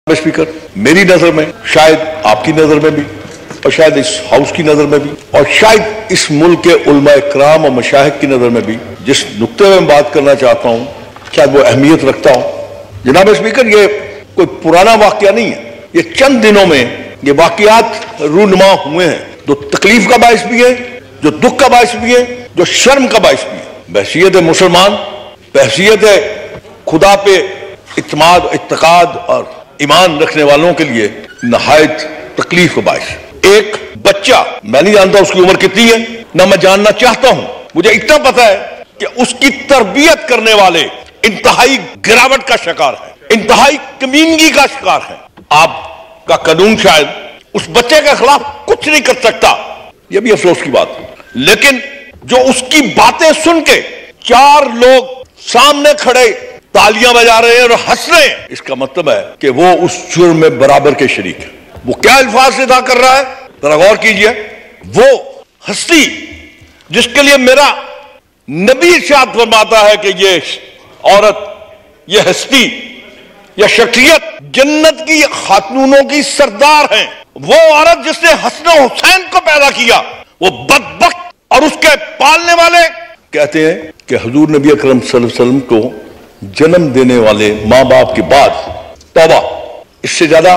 Speaker, मेरी नजर में, शायद आपकी नजर में भी, और शायद इस हाउस की नजर में भी, और शायद इस मुल्क के उलमाए कराम और मशाइख की नजर में भी, जिस नुक्ते में बात करना चाहता हूं शायद वो अहमियत रखता हो। जनाब स्पीकर, ये कोई पुराना वाकया नहीं है। ये चंद दिनों में ये वाकयात रूनुमा हुए हैं, जो तकलीफ का बायस भी है, जो दुख का बायस भी है, जो शर्म का बायस भी है। बहसीयत मुसलमान, बहसीयत खुदा पे इत्माद, इत्तकाद और ईमान रखने वालों के लिए नहायत तकलीफ का बायस। एक बच्चा, मैं नहीं जानता उसकी उम्र कितनी है, ना मैं जानना चाहता हूं, मुझे इतना पता है कि उसकी तरबियत करने वाले इंतहाई गिरावट का शिकार है, इंतहाई कमीनगी का शिकार है। आपका कानून शायद उस बच्चे के खिलाफ कुछ नहीं कर सकता, यह भी अफसोस की बात है। लेकिन जो उसकी बातें सुन के चार लोग सामने खड़े तालियां बजा रहे हैं और हंस रहे हैं, इसका मतलब है कि वो उस जुर्म में बराबर के शरीक है। वो क्या अल्फाज अदा कर रहा है, जरा गौर कीजिए। वो हस्ती जिसके लिए मेरा नबी इरशाद फरमाता है कि ये औरत, ये हस्ती, ये शख्सियत जन्नत की खातूनों की सरदार है। वो औरत जिसने हसन हुसैन को पैदा किया, वो बदबख्त और उसके पालने वाले कहते हैं कि हुजूर नबी अकरम सल्लल्लाहु अलैहि वसल्लम को जन्म देने वाले मां बाप के बाद तौबा, इससे ज्यादा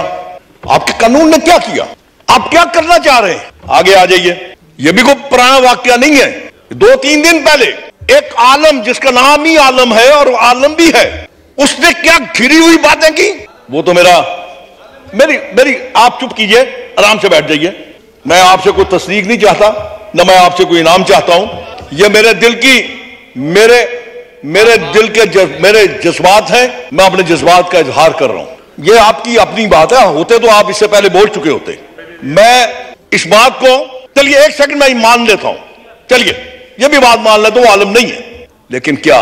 आपके कानून ने क्या किया? आप क्या करना चाह रहे हैं? आगे आ जाइए। यह भी कोई पुराना वाकया नहीं है। 2-3 दिन पहले एक आलम, जिसका नाम ही आलम है और आलम भी है, उसने क्या घिरी हुई बातें की। वो तो मेरी आप चुप कीजिए, आराम से बैठ जाइए। मैं आपसे कोई तस्दीक नहीं चाहता, न मैं आपसे कोई इनाम चाहता हूं। यह मेरे दिल की, मेरे दिल के मेरे जज्बात हैं। मैं अपने जज्बात का इजहार कर रहा हूं। यह आपकी अपनी बात है, होते तो आप इससे पहले बोल चुके होते। मैं इस बात को, चलिए एक सेकंड मैं मान लेता हूं, चलिए यह भी बात मान लेता हूं, वो आलम नहीं है। लेकिन क्या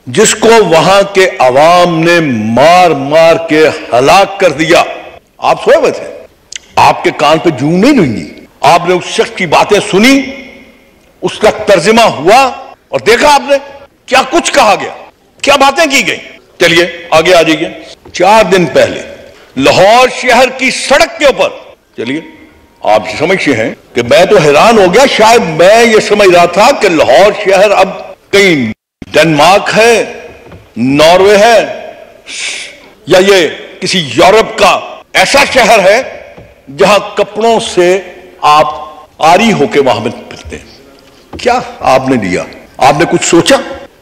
जिसको वहां के अवाम ने मार मार के हलाक कर दिया, आप सोए हुए थे, आपके कान पे जूं नहीं हुई, आपने उस शख्स की बातें सुनी, उसका तर्जुमा हुआ और देखा आपने क्या कुछ कहा गया, क्या बातें की गई। चलिए आगे आ जाइए। 4 दिन पहले लाहौर शहर की सड़क के ऊपर, चलिए आप समझते हैं कि मैं तो हैरान हो गया। शायद मैं ये समझ रहा था कि लाहौर शहर अब कहीं डेनमार्क है, नॉर्वे है, या ये किसी यूरोप का ऐसा शहर है जहां कपड़ों से आप आरी होके वहां में फिरते हैं। क्या आपने लिया? आपने कुछ सोचा?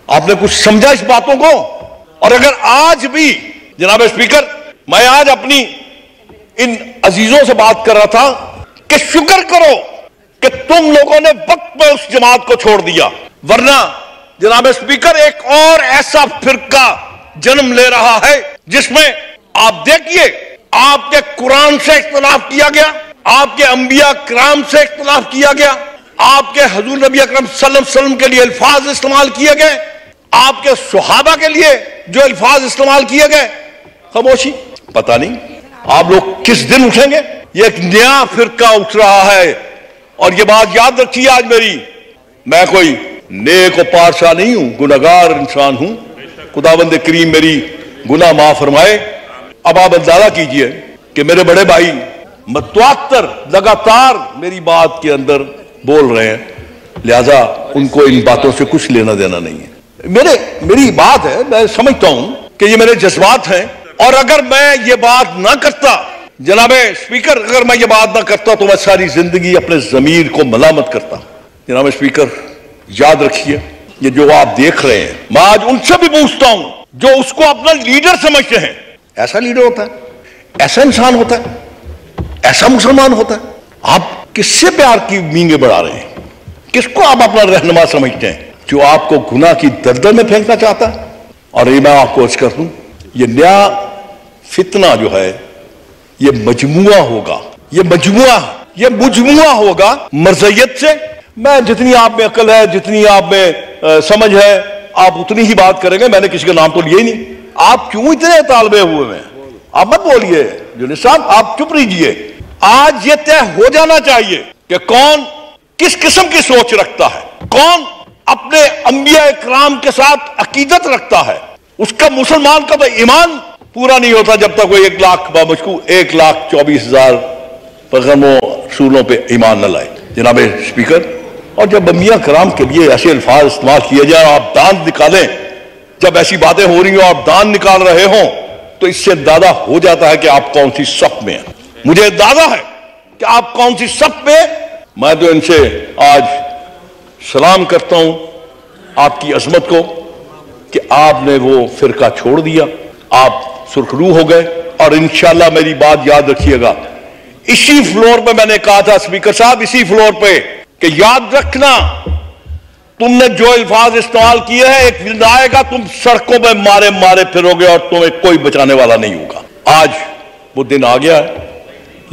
आपने कुछ समझा इस बातों को? और अगर आज भी, जनाब स्पीकर, मैं आज अपनी इन अजीजों से बात कर रहा था कि शुक्र करो कि तुम लोगों ने वक्त में उस जमात को छोड़ दिया, वरना जनाब स्पीकर एक और ऐसा फिरका जन्म ले रहा है जिसमें आप देखिए, आपके कुरान से इख्तिलाफ किया गया, आपके अंबिया किराम से इख्तिलाफ किया गया, आपके हुजूर नबी अकरम सल्लल्लाहु अलैहि वसल्लम के लिए अल्फाज इस्तेमाल किए गए, आपके सुहाबा के लिए जो अल्फाज इस्तेमाल किए गए, खामोशी। पता नहीं आप लोग किस दिन उठेंगे। ये एक नया फिरका उठ रहा है। और ये बात याद रखिए आज मेरी, मैं कोई नेक और पारसा नहीं हूं, गुनहगार इंसान हूं। खुदावंद करीम मेरी गुनाह माफ फरमाए। अब आप अंदाजा कीजिए कि मेरे बड़े भाई मतवातर लगातार मेरी बात के अंदर बोल रहे हैं, लिहाजा उनको इन बातों से कुछ लेना देना नहीं है। मेरी बात है, मैं समझता हूं कि ये मेरे जज्बात हैं। और अगर मैं ये बात ना करता, जनाब स्पीकर, अगर मैं ये बात ना करता तो मैं सारी जिंदगी अपने जमीर को मलामत करता। जनाब स्पीकर, याद रखिए, ये जो आप देख रहे हैं, मैं आज उनसे भी पूछता हूं जो उसको अपना लीडर समझते हैं। ऐसा लीडर होता है? ऐसा इंसान होता है? ऐसा मुसलमान होता है? आप किससे प्यार की मींगे बढ़ा रहे हैं? किसको आप अपना रहनुमा समझते हैं? जो आपको गुनाह की दलदल में फेंकना चाहता है। और ये मैं आपको अर्ज कर दूं, ये नया फितना जो है, ये मजमुआ होगा, ये मुजमुआ होगा मर्ज़ियत से। मैं, जितनी आप में अकल है, जितनी आप में समझ है, आप उतनी ही बात करेंगे। मैंने किसी का नाम तो लिया ही नहीं। आप क्यों इतने तालबे हुए हैं? आप मत बोलिए जुनेद साहब, आप चुप रहिए। आज ये तय हो जाना चाहिए कि कौन किस किस्म की सोच रखता है, कौन अपने अंबिया इकराम के साथ अकीदत रखता है। उसका मुसलमान का तो ईमान पूरा नहीं होता जब तक वो 1,00,000 बामशकूर 1,24,000 पैगम्बरों रसूलों पे ईमान न लाए। जनाब स्पीकर, और जब अंबिया कराम के लिए ऐसे अल्फाज इस्तेमाल किए जाए, आप दांत निकालें, जब ऐसी बातें हो रही हो आप दांत निकाल रहे हो, तो इससे अंदाजा हो जाता है कि आप कौन सी सफ में हैं। मुझे अंदाजा है कि आप कौन सी सफ में। मैं तो इनसे आज सलाम करता हूं आपकी अजमत को कि आपने वो फिरका छोड़ दिया, आप सुरखरू हो गए। और इंशाअल्लाह मेरी बात याद रखिएगा, इसी फ्लोर पे मैंने कहा था स्पीकर साहब, इसी फ्लोर पे, कि याद रखना तुमने जो अल्फाज इस्तेमाल किए हैं, एक दिन आएगा तुम सड़कों पे मारे मारे फिरोगे और तुम्हें कोई बचाने वाला नहीं होगा। आज वो दिन आ गया है।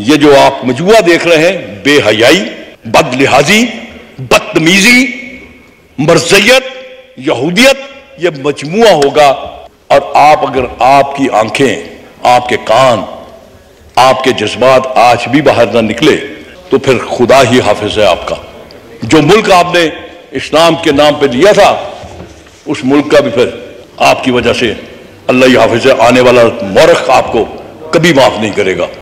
ये जो आप मजमुआ देख रहे हैं, बेहयाई, बदलिहाजी, बदतमीजी, मर्जियत, यहूदियत, ये मजमुआ होगा। और आप, अगर आपकी आंखें, आपके कान, आपके जज्बात आज भी बाहर ना निकले, तो फिर खुदा ही हाफिज है आपका। जो मुल्क आपने इस्लाम के नाम पे दिया था, उस मुल्क का भी फिर आपकी वजह से अल्लाह ही हाफिज है। आने वाला मौरख आपको कभी माफ नहीं करेगा।